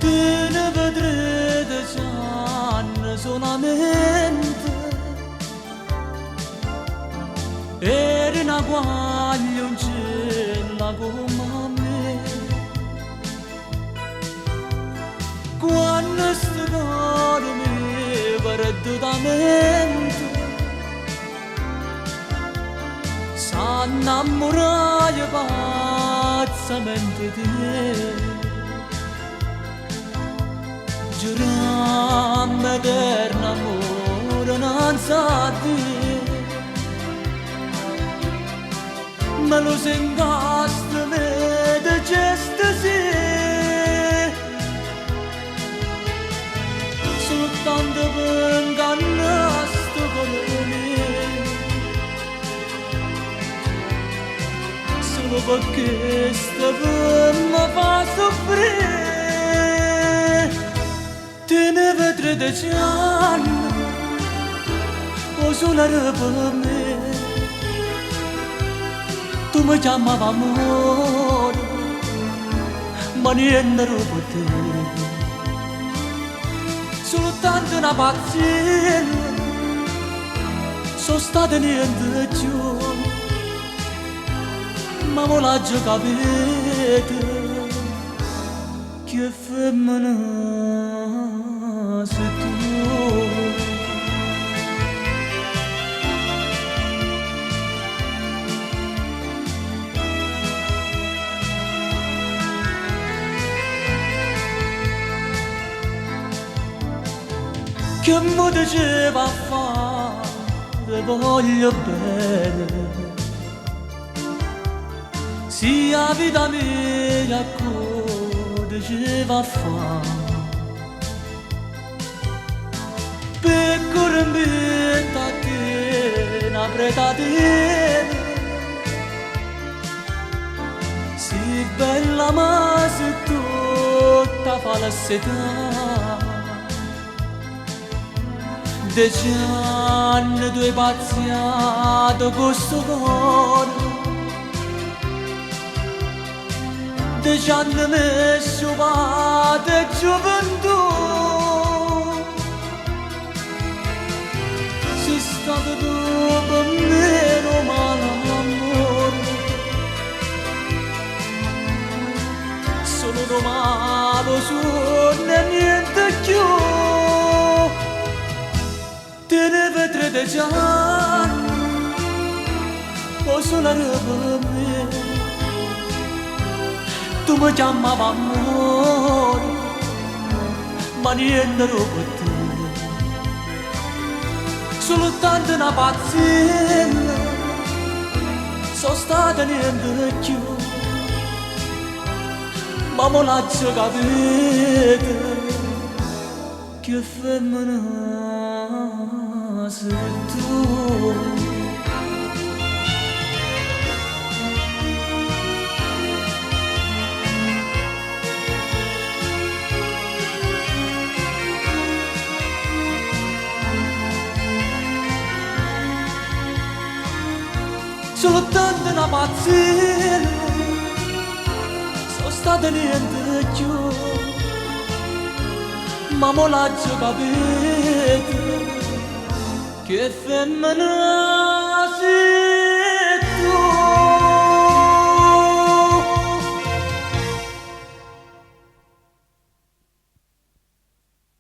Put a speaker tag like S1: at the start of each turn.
S1: Te ne vedrete già solamente eri una guaglioncella come me. Quando sto mi perdutamente s'innamorai pazzamente di te. Giurammo eterno amore innanzi a te, me lo sengasti me de gesto sì, soltanto per ingannasti con me, solo perché sto per mi fa soffrire. Te ne vedrete già o solare per me. Tu mi chiamavi amore, ma niente ero per te. Soltanto una pazienza, sono stata niente più. Ma voglio capire che femmina sei tu. Che mi diceva fare voglio bene, sia vita mia che diceva fare. Pecora metta a te, una pretatena, si bella ma si tutta falsità. 10 anni tu hai pazziato questo cuore, 10 anni mi sciopato gioventù. Sei stato tu per me romano amore, solo domani sono e niente più. Te ne vedrete già o solare per me. Tu mi chiamavi amore, ma niente ero per te. Soltanto una pazienza, sono stata niente più. Ma mo lascio capire che femmina sei tu. Soltanto una pazienza, sono stata niente più. Ma mo lascio capire che femmina